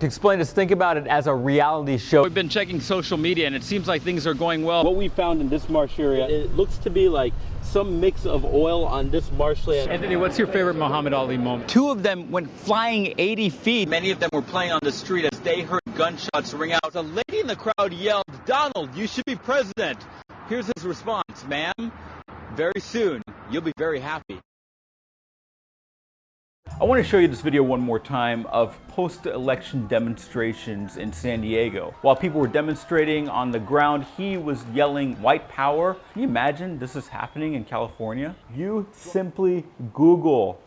To explain this, think about it as a reality show. We've been checking social media and it seems like things are going well. What we found in this marsh area, it looks to be like some mix of oil on this marshland. Anthony, what's your favorite Muhammad Ali moment? Two of them went flying 80 feet. Many of them were playing on the street as they heard gunshots ring out. A lady in the crowd yelled, "Donald, you should be president." Here's his response: "Ma'am, very soon you'll be very happy." I want to show you this video one more time of post-election demonstrations in San Diego. While people were demonstrating on the ground, he was yelling white power. Can you imagine this is happening in California? You simply Google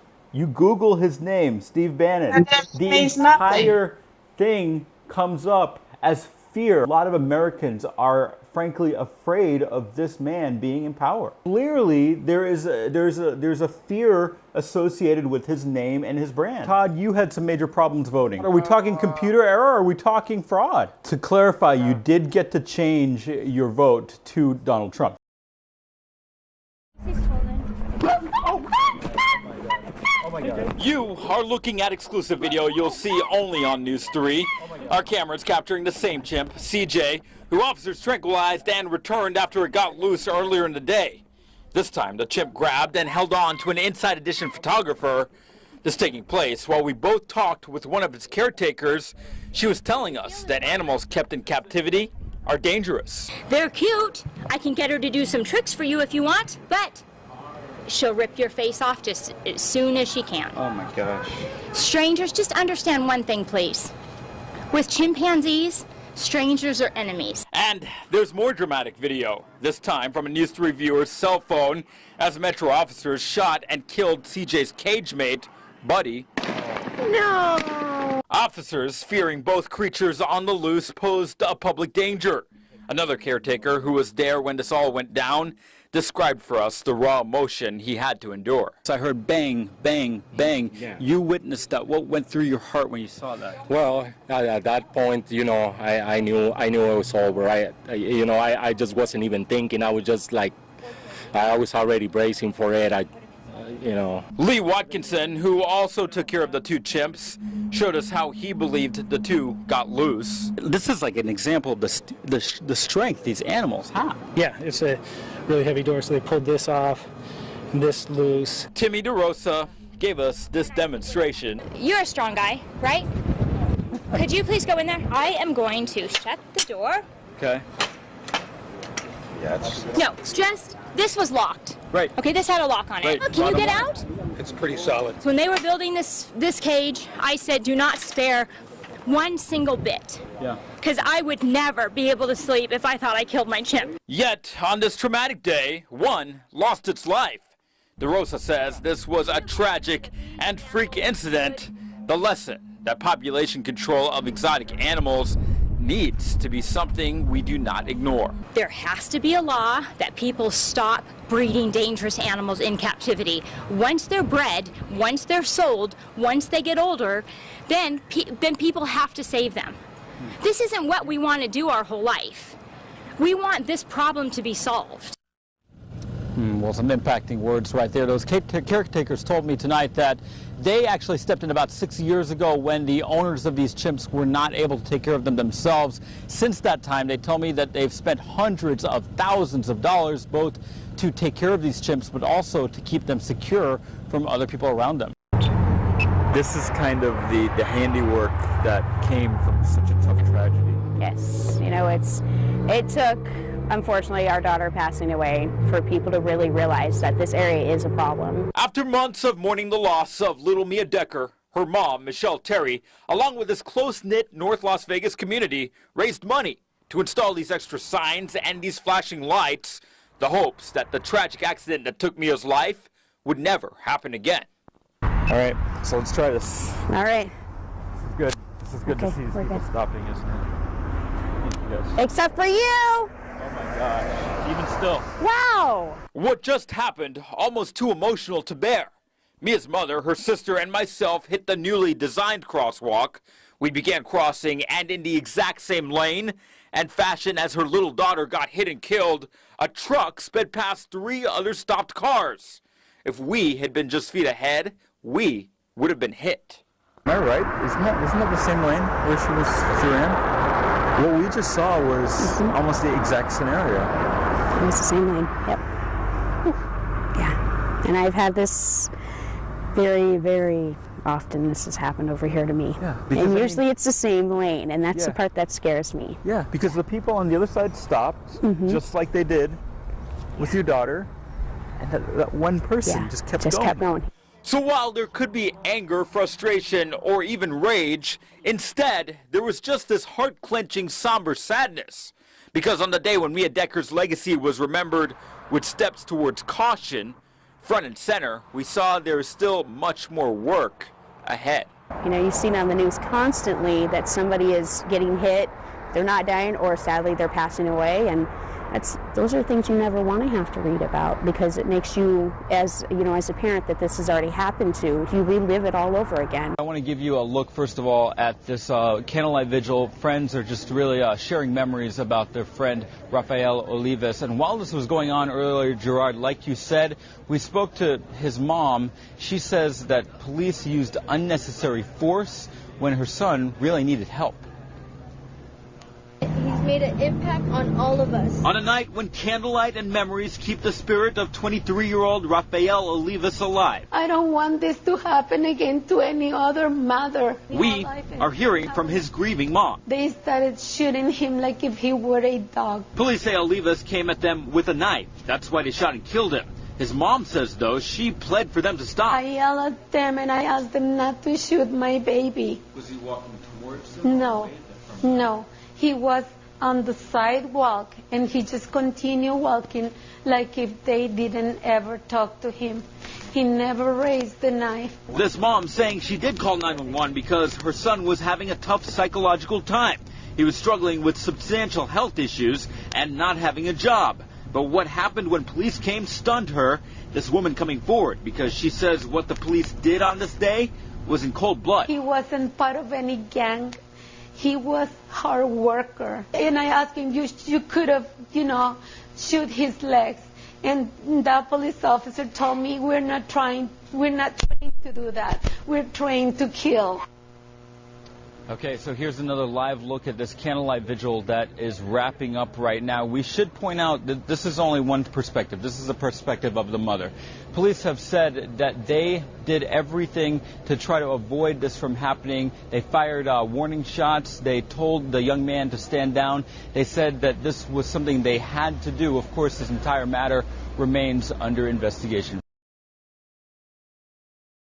his name, Steve Bannon. The entire thing comes up as fear. A lot of Americans are frankly afraid of this man being in power. Clearly, there's a fear associated with his name and his brand. Todd, you had some major problems voting. Are we talking computer error or are we talking fraud? To clarify, you did get to change your vote to Donald Trump. You are looking at exclusive video you'll see only on News 3. Our camera is capturing the same chimp, CJ, who officers tranquilized and returned after it got loose earlier in the day. This time, the chimp grabbed and held on to an Inside Edition photographer. This taking place while we both talked with one of its caretakers. She was telling us that animals kept in captivity are dangerous. They're cute. I can get her to do some tricks for you if you want, but she'll rip your face off just as soon as she can. Oh my gosh. Strangers, just understand one thing, please. With chimpanzees, strangers are enemies. And there's more dramatic video, this time from a News 3 viewer's cell phone, as Metro officers shot and killed CJ's cage mate, Buddy. No! Officers, fearing both creatures on the loose, posed a public danger. Another caretaker who was there when this all went down described for us the raw emotion he had to endure. So I heard bang, bang, bang. Yeah. You witnessed that. What went through your heart when you saw that? Well, at that point, I knew it was over. I just wasn't even thinking. I was just like, I was already bracing for it. Lee Watkinson, who also took care of the two chimps, showed us how he believed the two got loose. This is like an example of the strength these animals have. Yeah, it's a really heavy door, so they pulled this off and this loose. Timmy DeRosa gave us this demonstration. You're a strong guy, right? Could you please go in there? I am going to shut the door. Okay. No, just, this was locked. Right. Okay, this had a lock on it. Right. Oh, can you get out? It's pretty solid. So when they were building this cage, I said, do not spare one single bit. Yeah. Because I would never be able to sleep if I thought I killed my chimp. Yet, on this traumatic day, one lost its life. DeRosa says this was a tragic and freak incident. The lesson that population control of exotic animals needs to be something we do not ignore. There has to be a law that people stop breeding dangerous animals in captivity. Once they're bred, once they're sold, once they get older, then people have to save them. This isn't what we want to do our whole life. We want this problem to be solved. Well, some impacting words right there. Those caretakers told me tonight that they actually stepped in about 6 years ago when the owners of these chimps were not able to take care of them themselves. Since that time, they told me that they've spent hundreds of thousands of dollars both to take care of these chimps, but also to keep them secure from other people around them. This is kind of the handiwork that came from such a tough tragedy. Yes, it took, unfortunately, our daughter passing away for people to really realize that this area is a problem. After months of mourning the loss of little Mia Decker, her mom, Michelle Terry, along with this close-knit North Las Vegas community, raised money to install these extra signs and these flashing lights, the hopes that the tragic accident that took Mia's life would never happen again. All right, so let's try this. All right. This is good. This is good to see these people stopping, isn't it? Thank you guys. Except for you! Oh my gosh, even still. Wow! What just happened, almost too emotional to bear. Mia's mother, her sister, and myself hit the newly designed crosswalk. We began crossing, and in the exact same lane and fashion as her little daughter got hit and killed, a truck sped past 3 other stopped cars. If we had been just feet ahead, we would have been hit. Am I right? Isn't that the same lane where she ran? What we just saw was almost the exact scenario. It was the same lane. Yep. Whew. Yeah. And I've had this very, very often. This has happened over here to me. Yeah. And usually it's the same lane, and that's the part that scares me. Yeah, because the people on the other side stopped, just like they did with your daughter, and that one person just kept going. So while there could be anger, frustration, or even rage, instead, there was just this heart-clenching, somber sadness. Because on the day when Mia Decker's legacy was remembered with steps towards caution, front and center, we saw there is still much more work ahead. You know, you've seen on the news constantly that somebody is getting hit, they're not dying, or sadly they're passing away, and those are things you never want to have to read about, because it makes you, as a parent that this has already happened to, you relive it all over again. I want to give you a look, first of all, at this candlelight vigil. Friends are just really sharing memories about their friend Rafael Olivas. And while this was going on earlier, Gerard, like you said, we spoke to his mom. She says that police used unnecessary force when her son really needed help. He's made an impact on all of us. On a night when candlelight and memories keep the spirit of 23-year-old Rafael Olivas alive. I don't want this to happen again to any other mother. We are hearing from his grieving mom. They started shooting him like if he were a dog. Police say Olivas came at them with a knife. That's why they shot and killed him. His mom says, though, she pled for them to stop. I yelled at them and I asked them not to shoot my baby. Was he walking towards them? No. He was on the sidewalk and he just continued walking like if they didn't ever talk to him. He never raised the knife. This mom saying she did call 911 because her son was having a tough psychological time. He was struggling with substantial health issues and not having a job. But what happened when police came stunned her. This woman coming forward because she says what the police did on this day was in cold blood. He wasn't part of any gang. He was hard worker. And I asked him, you could have, shoot his legs. And that police officer told me, we're not trained to do that. We're trained to kill. Okay, so here's another live look at this candlelight vigil that is wrapping up right now. We should point out that this is only one perspective. This is the perspective of the mother. Police have said that they did everything to try to avoid this from happening. They fired warning shots. They told the young man to stand down. They said that this was something they had to do. Of course, this entire matter remains under investigation.